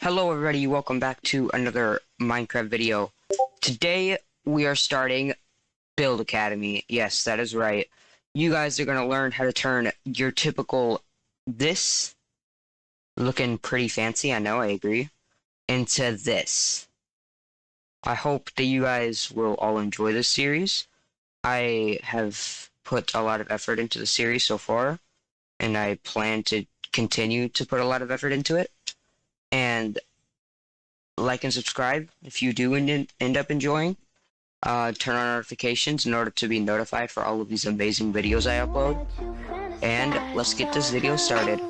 Hello everybody, welcome back to another Minecraft video. Today we are starting Build Academy. Yes, that is right. You guys are going to learn how to turn your typical this, looking pretty fancy, I know, I agree, into this. I hope that you guys will all enjoy this series. I have put a lot of effort into the series so far, and I plan to continue to put a lot of effort into it. And like and subscribe if you do end up enjoying. Turn on notifications in order to be notified for all of these amazing videos I upload. And let's get this video started.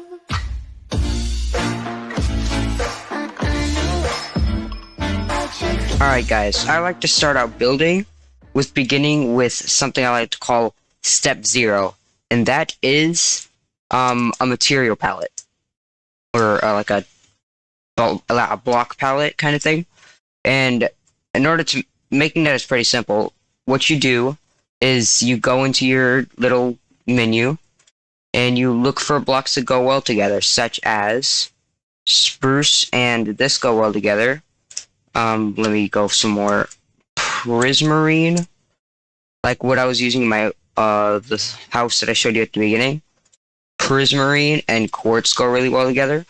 Alright guys, I like to start out building with beginning with something I like to call step 0. And that is a material palette. Or like a block palette kind of thing. And in order to making that is pretty simple. What you do is you go into your little menu and you look for blocks that go well together, such as spruce and this go well together. Let me go some more prismarine, like what I was using in my the house that I showed you at the beginning. Prismarine and quartz go really well together.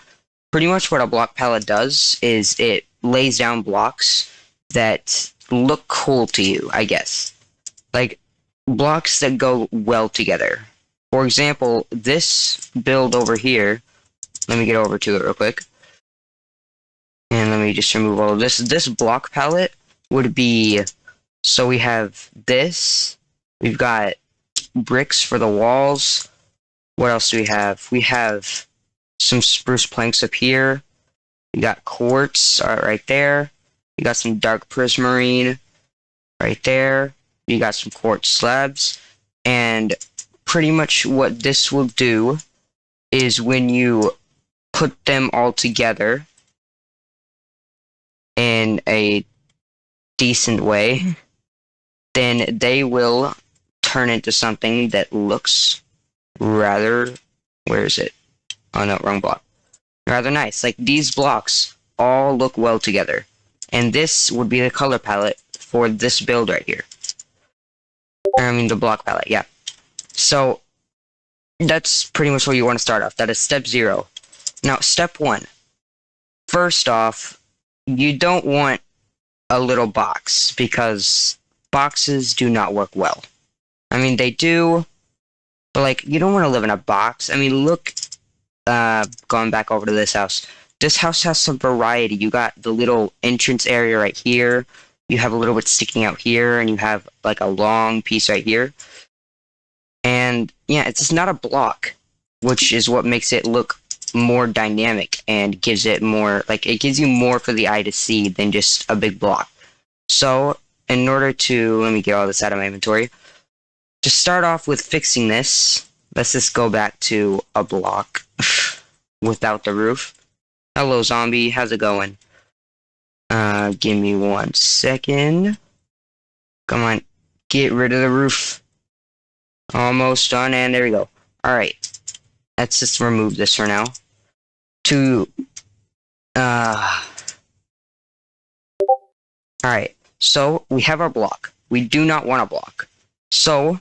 Pretty much what a block palette does is it lays down blocks that look cool to you, I guess. Like, blocks that go well together. For example, this build over here, let me get over to it real quick. And let me just remove all of this. This block palette would be, so we have this, we've got bricks for the walls. What else do we have? We have some spruce planks up here. We got quartz right there. You got some dark prismarine right there. You got some quartz slabs. And pretty much what this will do is when you put them all together in a decent way, then they will turn into something that looks rather, where is it? Oh no, wrong block. Rather nice. Like, these blocks all look well together. And this would be the color palette for this build right here. I mean, the block palette, yeah. So, that's pretty much where you want to start off. That is step 0. Now, step 1. First off, you don't want a little box, because boxes do not work well. I mean, they do, but, like, you don't want to live in a box. I mean, look, going back over to this house. This house has some variety. You got the little entrance area right here. You have a little bit sticking out here, and you have like a long piece right here. And yeah, it's just not a block, which is what makes it look more dynamic and gives it more, like, it gives you more for the eye to see than just a big block. So, in order to, let me get all this out of my inventory. To start off with fixing this, let's just go back to a block without the roof. Hello, zombie. How's it going? Give me 1 second. Come on. Get rid of the roof. Almost done, and there we go. Alright. Let's just remove this for now. Alright. So, we have our block. We do not want a block. So,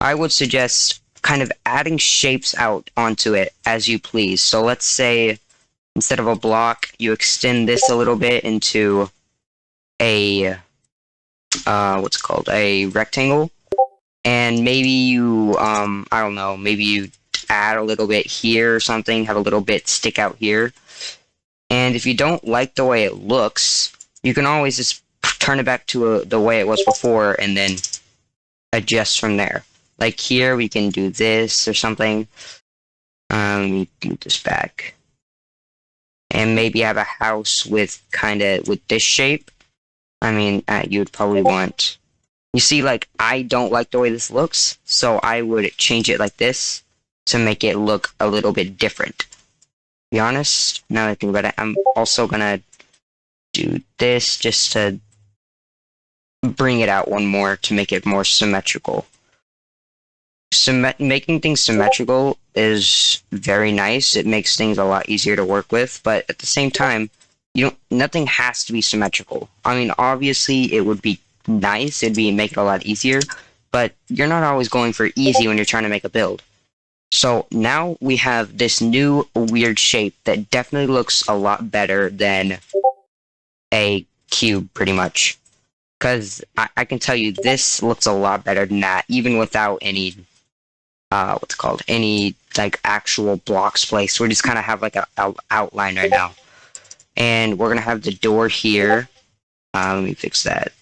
I would suggest kind of adding shapes out onto it as you please. So, let's say instead of a block, you extend this a little bit into a, what's it called? A rectangle. And maybe you, I don't know, maybe you add a little bit here or something, have a little bit stick out here. And if you don't like the way it looks, you can always just turn it back to the way it was before and then adjust from there. Like here, we can do this or something. Let me move this back. And maybe have a house with with this shape. I mean, you would probably want, you see, like, I don't like the way this looks, so I would change it like this to make it look a little bit different. To be honest, now that I think about it, I'm also gonna do this just to bring it out one more to make it more symmetrical. Making things symmetrical is very nice. It makes things a lot easier to work with, but at the same time, nothing has to be symmetrical. I mean, obviously it would be nice, make it a lot easier, but you're not always going for easy when you're trying to make a build. So now we have this new weird shape that definitely looks a lot better than a cube, pretty much. Because I can tell you this looks a lot better than that, even without any, any, like, actual blocks placed. We just kind of have, like, a outline right now. And we're going to have the door here. Let me fix that.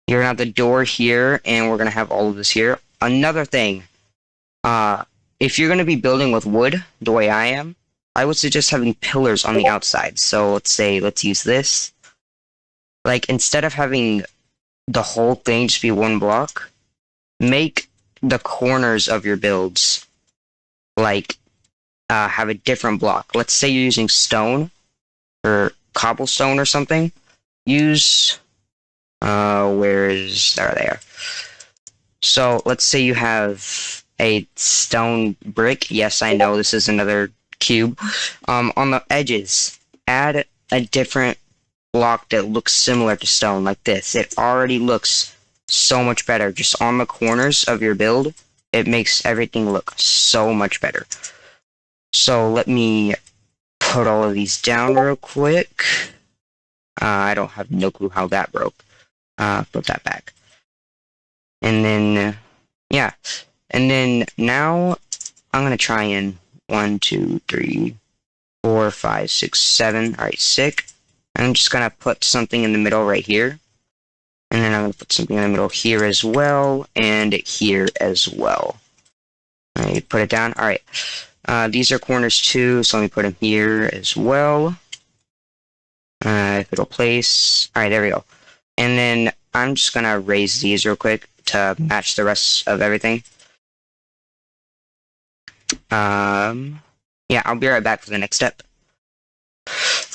You're going to have the door here, and we're going to have all of this here. Another thing, if you're going to be building with wood, the way I am, I would suggest having pillars on the outside. So let's use this. Like, instead of having the whole thing just be one block, make the corners of your builds, like, have a different block. Let's say you're using stone, or cobblestone or something. Use, there they are. So, let's say you have a stone brick. Yes, I know this is another cube. On the edges, add a different block that looks similar to stone, like this. It already looks so much better. Just on the corners of your build, it makes everything look so much better. So let me put all of these down real quick. I don't have no clue how that broke. Put that back. And then, yeah. And then now I'm going to try and 1, 2, 3, 4, 5, 6, 7. All right, 6. I'm just going to put something in the middle right here. And then I'm going to put something in the middle here as well, and here as well. All right, put it down. All right. These are corners too, so let me put them here as well. If it'll place. All right, there we go. And then I'm just going to raise these real quick to match the rest of everything. Yeah, I'll be right back for the next step.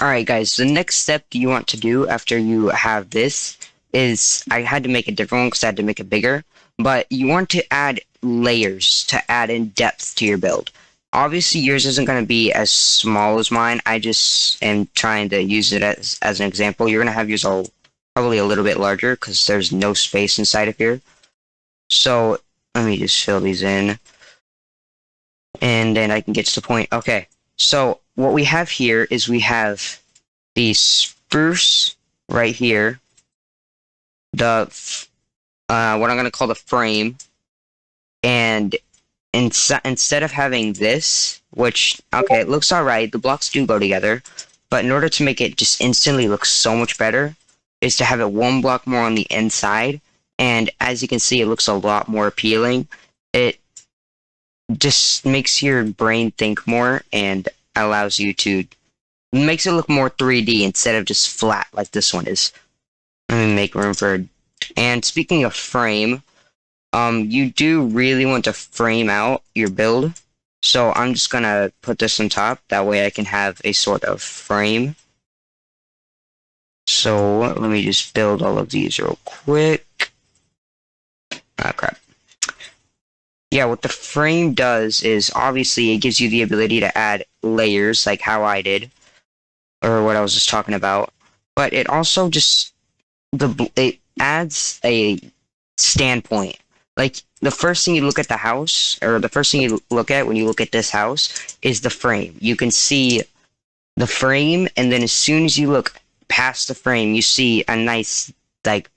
Alright guys, the next step you want to do after you have this is, I had to make a different one because I had to make it bigger, but you want to add layers to add in depth to your build. Obviously yours isn't going to be as small as mine, I just am trying to use it as an example. You're going to have yours probably a little bit larger because there's no space inside of here. So, let me just fill these in. And then I can get to the point. Okay, so what we have here is we have the spruce right here, the what I'm going to call the frame, and instead of having this, which, okay, it looks alright, the blocks do go together, but in order to make it just instantly look so much better, is to have it one block more on the inside, and as you can see, it looks a lot more appealing. It just makes your brain think more and allows you to, makes it look more 3D instead of just flat like this one is. Let me make room for, and speaking of frame, you do really want to frame out your build. So I'm just gonna put this on top, that way I can have a sort of frame. So let me just build all of these real quick. Ah, crap. Yeah, what the frame does is, obviously, it gives you the ability to add layers, like how I did, or what I was just talking about. But it also just, it adds a standpoint. Like, the first thing you look at the house, or the first thing you look at when you look at this house, is the frame. You can see the frame, and then as soon as you look past the frame, you see a nice, like,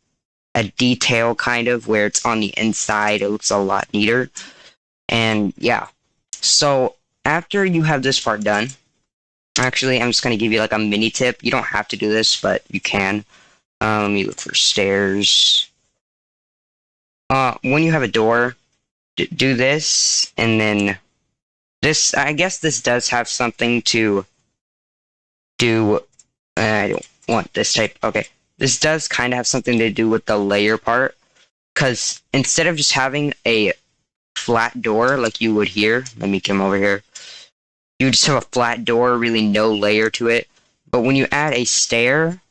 a detail kind of where it's on the inside. It looks a lot neater. And yeah, so after you have this part done, actually I'm just going to give you like a mini tip. You don't have to do this, but you can. Let me look for stairs. When you have a door, do this, and then this, I guess this does have something to do. I don't want this type. Okay. This does kind of have something to do with the layer part, because instead of just having a flat door like you would here, let me come over here, you just have a flat door, really no layer to it. But when you add a stair,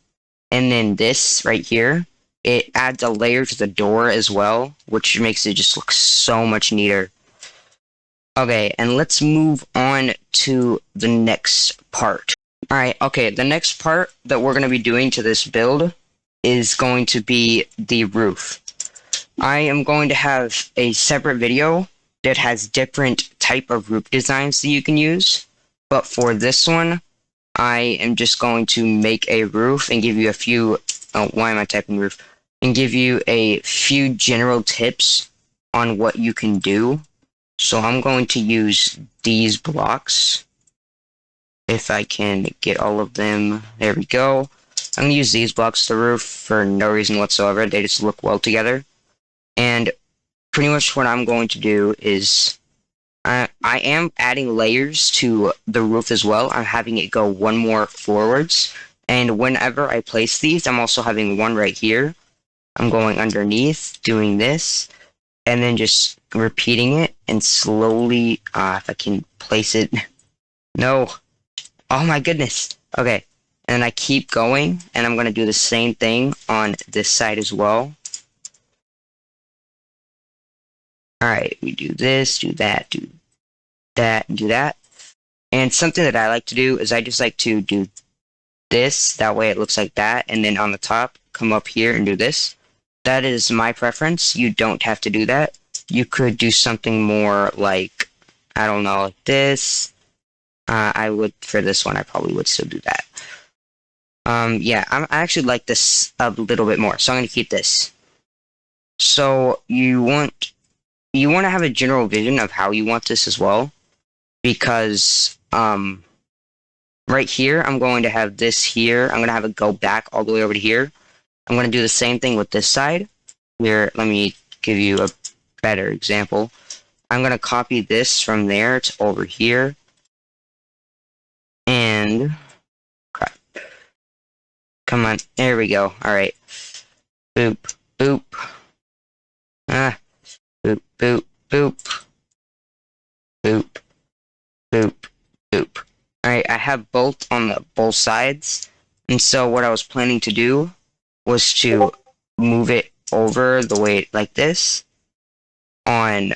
and then this right here, it adds a layer to the door as well, which makes it just look so much neater. Okay, and let's move on to the next part. Alright, okay, the next part that we're going to be doing to this build is going to be the roof. I am going to have a separate video that has different type of roof designs that you can use, but for this one, I am just going to make a roof and give you a few, oh, why am I typing roof? And give you a few general tips on what you can do. So I'm going to use these blocks. If I can get all of them, there we go. I'm going to use these blocks to roof for no reason whatsoever. They just look well together. And pretty much what I'm going to do is I am adding layers to the roof as well. I'm having it go one more forwards. And whenever I place these, I'm also having one right here. I'm going underneath, doing this, and then just repeating it and slowly, if I can place it. No. Oh my goodness. Okay. And I keep going, and I'm going to do the same thing on this side as well. Alright, we do this, do that, do that, and do that. And something that I like to do is I just like to do this, that way it looks like that, and then on the top, come up here and do this. That is my preference. You don't have to do that. You could do something more like, I don't know, like this. I would, for this one, I probably would still do that. Yeah, I actually like this a little bit more, so I'm going to keep this. So you want to have a general vision of how you want this as well, because right here, I'm going to have this here. I'm going to have it go back all the way over to here. I'm going to do the same thing with this side. Here, let me give you a better example. I'm going to copy this from there to over here. And, crap. Come on, there we go. Alright. Boop, boop. Ah. Boop, boop, boop. Boop, boop, boop. Alright, I have both on both sides. And so what I was planning to do was to move it over the way like this on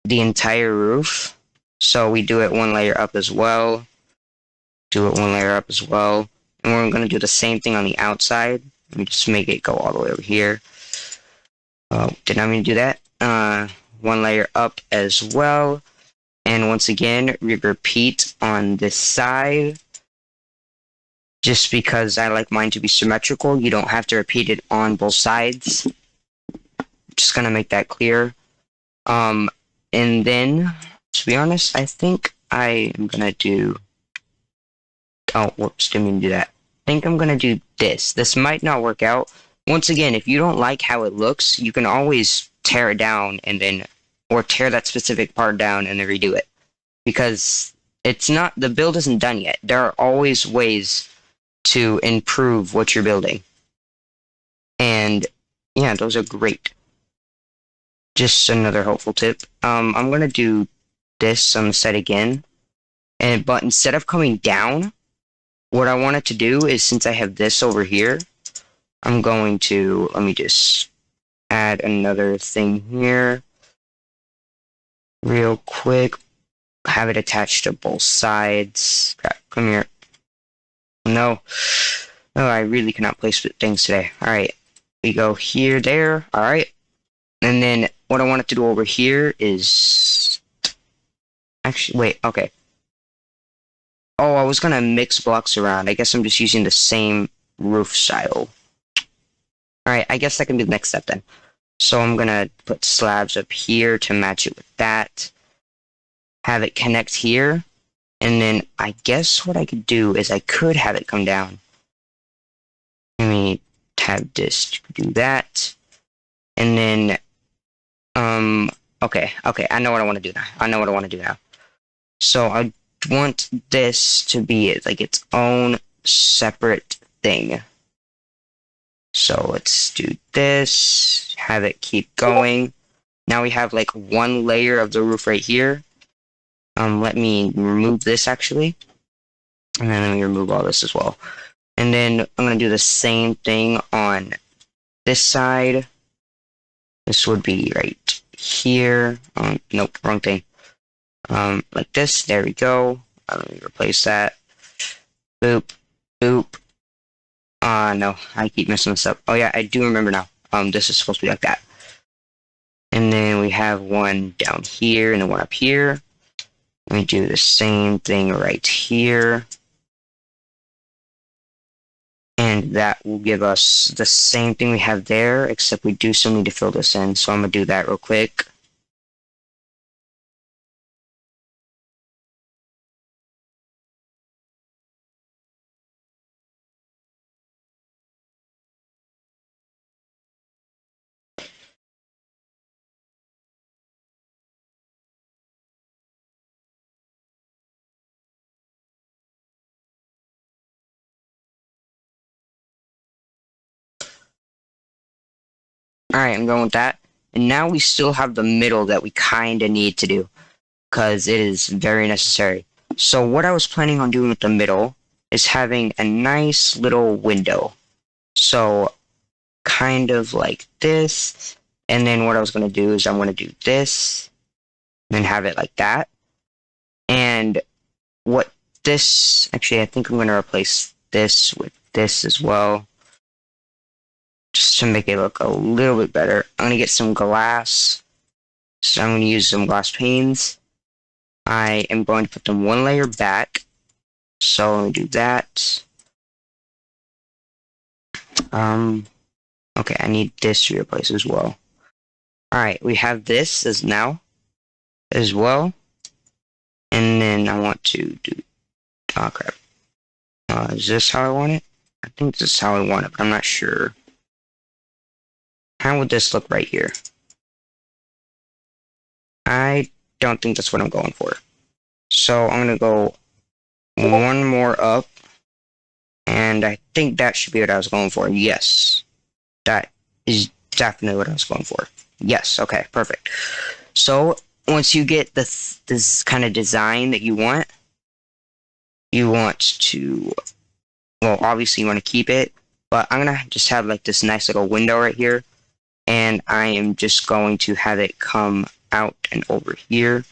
the entire roof. So we do it one layer up as well. Do it one layer up as well. And we're going to do the same thing on the outside. Let me just make it go all the way over here. Oh, did not mean to do that. One layer up as well. And once again, we repeat on this side. Just because I like mine to be symmetrical, you don't have to repeat it on both sides. Just gonna make that clear. And then, to be honest, I think I am gonna do... Oh, whoops, didn't mean to do that. I think I'm gonna do this. This might not work out. Once again, if you don't like how it looks, you can always tear it down and then... Or tear that specific part down and then redo it. Because it's not... The build isn't done yet. There are always ways to improve what you're building. And, yeah, those are great. Just another helpful tip. I'm gonna do this on the side again. But instead of coming down... What I wanted to do is, since I have this over here, I'm going to, let me just add another thing here real quick. Have it attached to both sides. Come here. No. Oh, I really cannot place things today. Alright. We go here, there. Alright. And then what I wanted to do over here is... Actually, wait, okay. Oh, I was gonna mix blocks around. I guess I'm just using the same roof style. Alright, I guess that can be the next step then. So I'm gonna put slabs up here to match it with that. Have it connect here. And then I guess what I could do is I could have it come down. Let me have this do that. And then, okay, I know what I want to do now. So I want this to be like its own separate thing. So let's do this, have it keep going. Now we have like one layer of the roof right here. Let me remove this actually. And then let me remove all this as well. And then I'm going to do the same thing on this side. This would be right here. Nope, wrong thing. Like this, there we go. Let me replace that. Boop, boop. No, I keep messing this up. Oh yeah, I do remember now. This is supposed to be like that. And then we have one down here and then one up here. We do the same thing right here. And that will give us the same thing we have there, except we do still need to fill this in. So I'm going to do that real quick. Alright, I'm going with that. And now we still have the middle that we kind of need to do, because it is very necessary. So what I was planning on doing with the middle is having a nice little window. So kind of like this. And then what I was going to do is I'm going to do this, and then have it like that. And what this, actually I think I'm going to replace this with this as well, just to make it look a little bit better. I'm going to get some glass. So I'm going to use some glass panes. I am going to put them one layer back. So let me do that. Okay, I need this to replace as well. Alright, we have this as now as well. And then I want to do, oh crap. Is this how I want it? I think this is how I want it, but I'm not sure. How would this look right here? I don't think that's what I'm going for. So I'm going to go one more up. And I think that should be what I was going for. Yes. That is definitely what I was going for. Yes, okay, perfect. So once you get this kind of design that you want to, well, obviously you want to keep it, but I'm going to just have like this nice little window right here. And I am just going to have it come out and over here.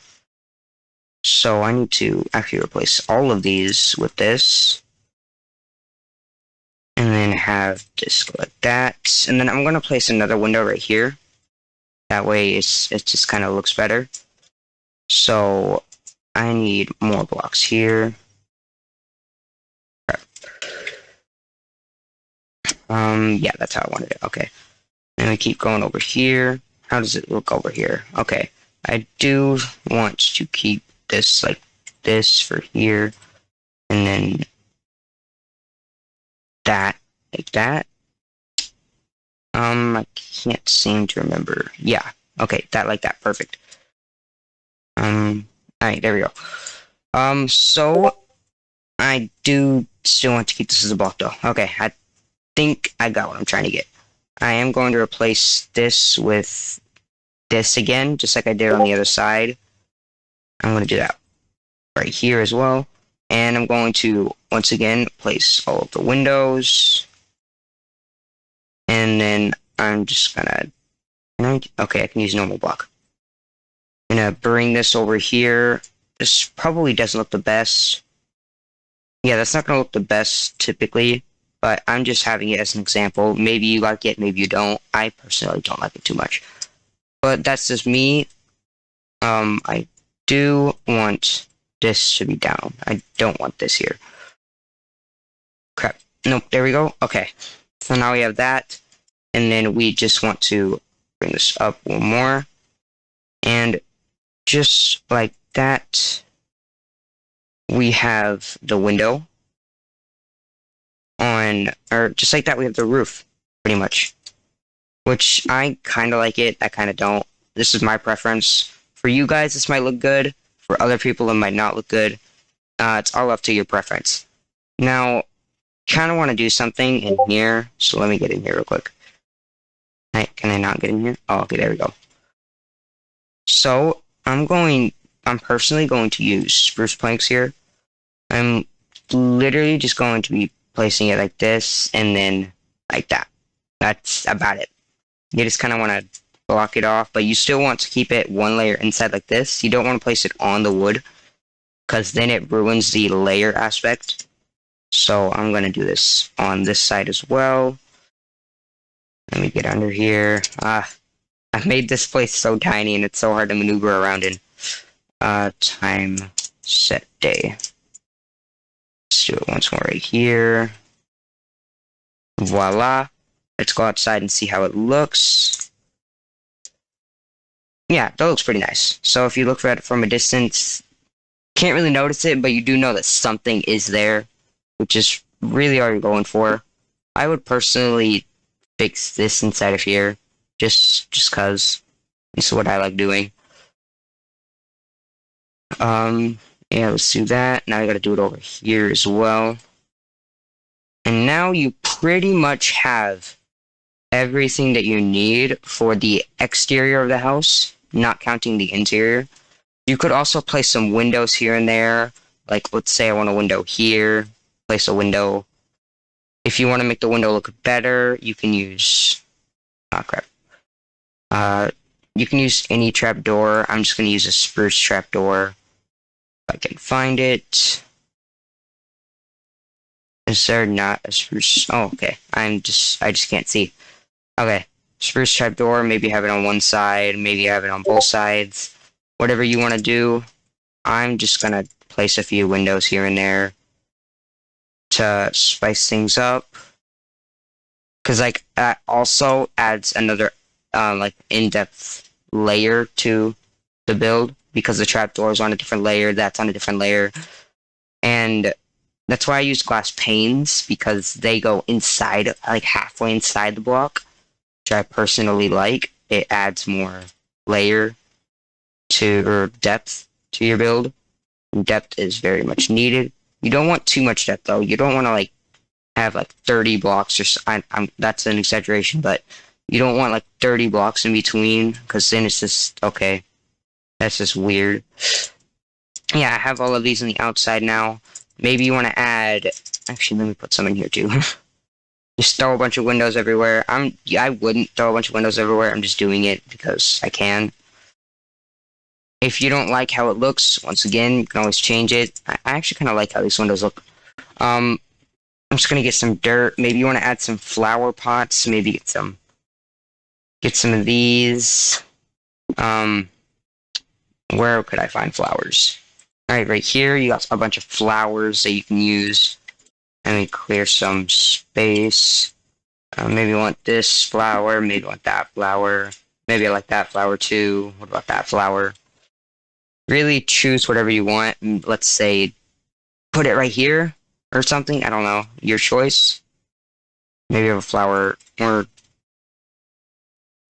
So I need to actually replace all of these with this. And then have this go like that. And then I'm going to place another window right here. That way it just kind of looks better. So I need more blocks here. Yeah, that's how I wanted it. Okay. And we keep going over here. How does it look over here? Okay. I do want to keep this like this for here. And then that, like that. I can't seem to remember. Yeah. Okay, that like that. Perfect. Alright, there we go. So I do still want to keep this as a block though. Okay, I think I got what I'm trying to get. I am going to replace this with this again, just like I did on the other side. I'm going to do that right here as well. And I'm going to, once again, place all of the windows. And then I'm just going to, okay, I can use normal block. I'm going to bring this over here. This probably doesn't look the best. Yeah, that's not going to look the best typically, but I'm just having it as an example. Maybe you like it, maybe you don't. I personally don't like it too much. But that's just me. I do want this to be down. I don't want this here. Crap. Nope, there we go. Okay. So now we have that. And then we just want to bring this up one more. And just like that, we have the window on, or just like that, we have the roof, pretty much. Which I kind of like it, I kind of don't. This is my preference. For you guys, this might look good. For other people, it might not look good. It's all up to your preference. Now, kind of want to do something in here, so let me get in here real quick. Can I not get in here? Oh, okay, there we go. So, I'm personally going to use spruce planks here. I'm literally just going to be placing it like this, and then like that. That's about it. You just kind of want to block it off, but you still want to keep it one layer inside like this. You don't want to place it on the wood, because then it ruins the layer aspect. So I'm going to do this on this side as well. Let me get under here. I've made this place so tiny and it's so hard to maneuver around in. Time set day. Let's do it once more right here. Voila. Let's go outside and see how it looks. Yeah, that looks pretty nice. So if you look at it from a distance, can't really notice it, but you do know that something is there, which is really all you're going for. I would personally fix this inside of here, just cause this is what I like doing. Yeah, let's do that. Now I gotta do it over here as well. And now you pretty much have everything that you need for the exterior of the house, not counting the interior. You could also place some windows here and there. Like, let's say I want a window here, place a window. If you want to make the window look better, you can use... Oh, crap. You can use any trapdoor. I'm just going to use a spruce trapdoor. If I can find it. Is there not a spruce? Oh, okay. I just can't see. Okay. Spruce trapdoor. Maybe have it on one side. Maybe have it on both sides. Whatever you want to do. I'm just going to place a few windows here and there to spice things up. Because, like, that also adds another, like, in-depth layer to the build. Because the trapdoor is on a different layer, that's on a different layer. And that's why I use glass panes, because they go inside, like, halfway inside the block, which I personally like. It adds more layer to, or depth to your build. Depth is very much needed. You don't want too much depth, though. You don't want to, like, have like 30 blocks, or that's an exaggeration, but you don't want like 30 blocks in between, because then it's just, okay, that's just weird. Yeah, I have all of these on the outside now. Maybe you want to add, actually, let me put some in here too. Just throw a bunch of windows everywhere. I wouldn't throw a bunch of windows everywhere. I'm just doing it because I can. If you don't like how it looks, once again, you can always change it. I actually kind of like how these windows look. I'm just gonna get some dirt. Maybe you want to add some flower pots. Maybe get some of these. Where could I find flowers? All right, right here you got a bunch of flowers that you can use. Let me clear some space. Maybe you want this flower. Maybe you want that flower. Maybe I like that flower too. What about that flower? Really choose whatever you want. Let's say put it right here or something. I don't know. Your choice. Maybe you have a flower, or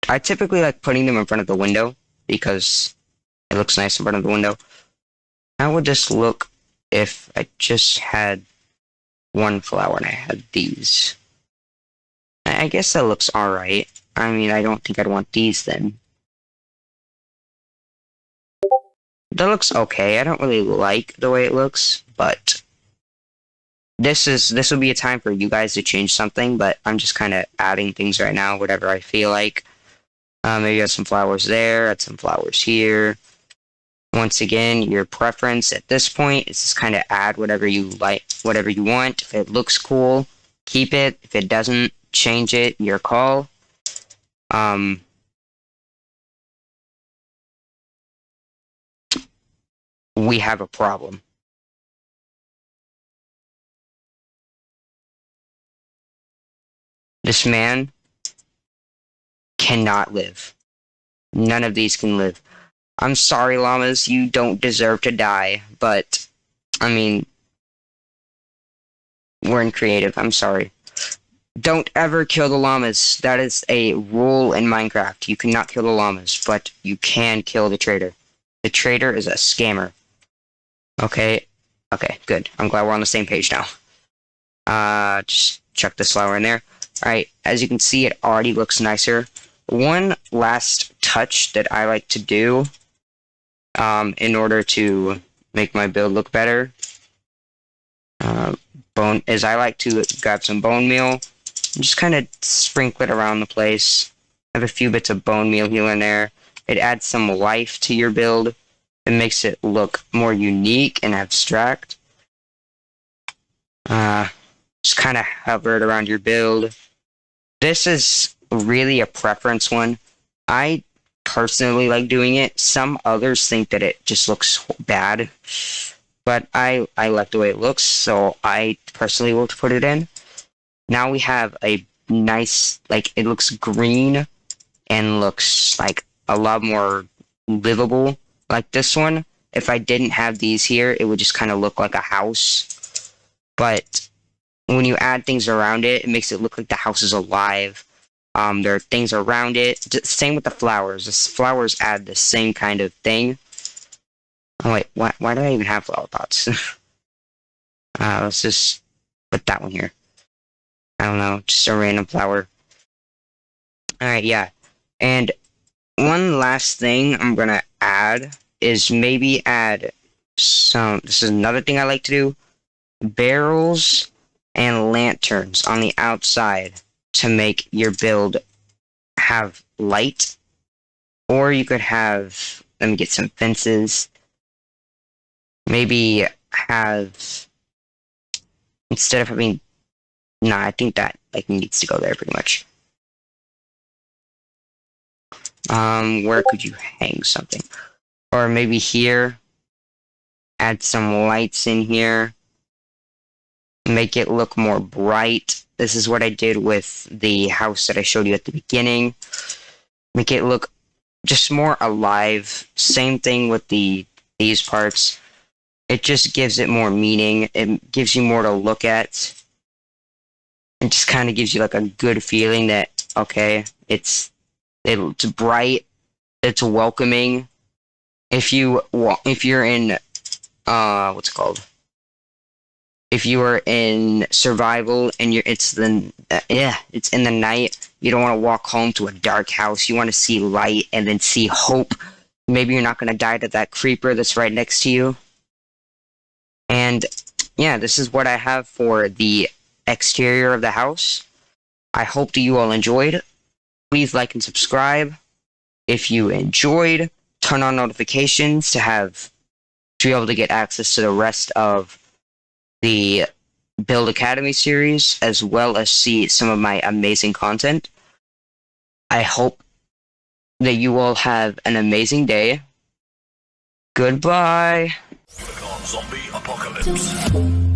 I typically like putting them in front of the window because it looks nice in front of the window. How would this look if I just had one flower and I had these? I guess that looks alright. I mean, I don't think I'd want these then. That looks okay. I don't really like the way it looks, but this will be a time for you guys to change something, but I'm just kind of adding things right now, whatever I feel like. Maybe add some flowers there, add some flowers here. Once again, your preference at this point is just kind of add whatever you like, whatever you want. If it looks cool, keep it. If it doesn't, change it. Your call. We have a problem. This man cannot live. None of these can live. I'm sorry, llamas, you don't deserve to die, but, I mean, we're in creative, I'm sorry. Don't ever kill the llamas. That is a rule in Minecraft. You cannot kill the llamas, but you can kill the trader. The trader is a scammer. Okay, okay, good. I'm glad we're on the same page now. Just chuck this flower in there. Alright, as you can see, it already looks nicer. One last touch that I like to do in order to make my build look better is I like to grab some bone meal and just kind of sprinkle it around the place. Have a few bits of bone meal here and there. It adds some life to your build. It makes it look more unique and abstract. Uh, just kind of hover it around your build. This is really a preference one. I personally like doing it. Some others think that it just looks bad, but I like the way it looks, so I personally will put it in. Now we have a nice, like, it looks green and looks like a lot more livable. Like this one, if I didn't have these here, it would just kind of look like a house. But when you add things around it, it makes it look like the house is alive. There are things around it. Same with the flowers. The flowers add the same kind of thing. Oh wait, why do I even have flower pots? Let's just put that one here. I don't know, just a random flower. Alright, yeah. And one last thing I'm gonna add is maybe add some, this is another thing I like to do, barrels and lanterns on the outside to make your build have light. Or you could have, let me get some fences, maybe have, instead of having, nah, I think that like needs to go there pretty much. Where could you hang something? Or maybe here, add some lights in here, make it look more bright. This is what I did with the house that I showed you at the beginning. Make it look just more alive. Same thing with these parts. It just gives it more meaning. It gives you more to look at. It just kind of gives you like a good feeling that, okay, it's bright, it's welcoming. If you're in what's it called? If you are in survival and it's in the night, you don't want to walk home to a dark house. You want to see light and then see hope. Maybe you're not going to die to that creeper that's right next to you. And yeah, this is what I have for the exterior of the house. I hope that you all enjoyed. Please like and subscribe. If you enjoyed, turn on notifications to be able to get access to the rest of the Build Academy series, as well as see some of my amazing content. I hope that you all have an amazing day. Goodbye. Zombie apocalypse.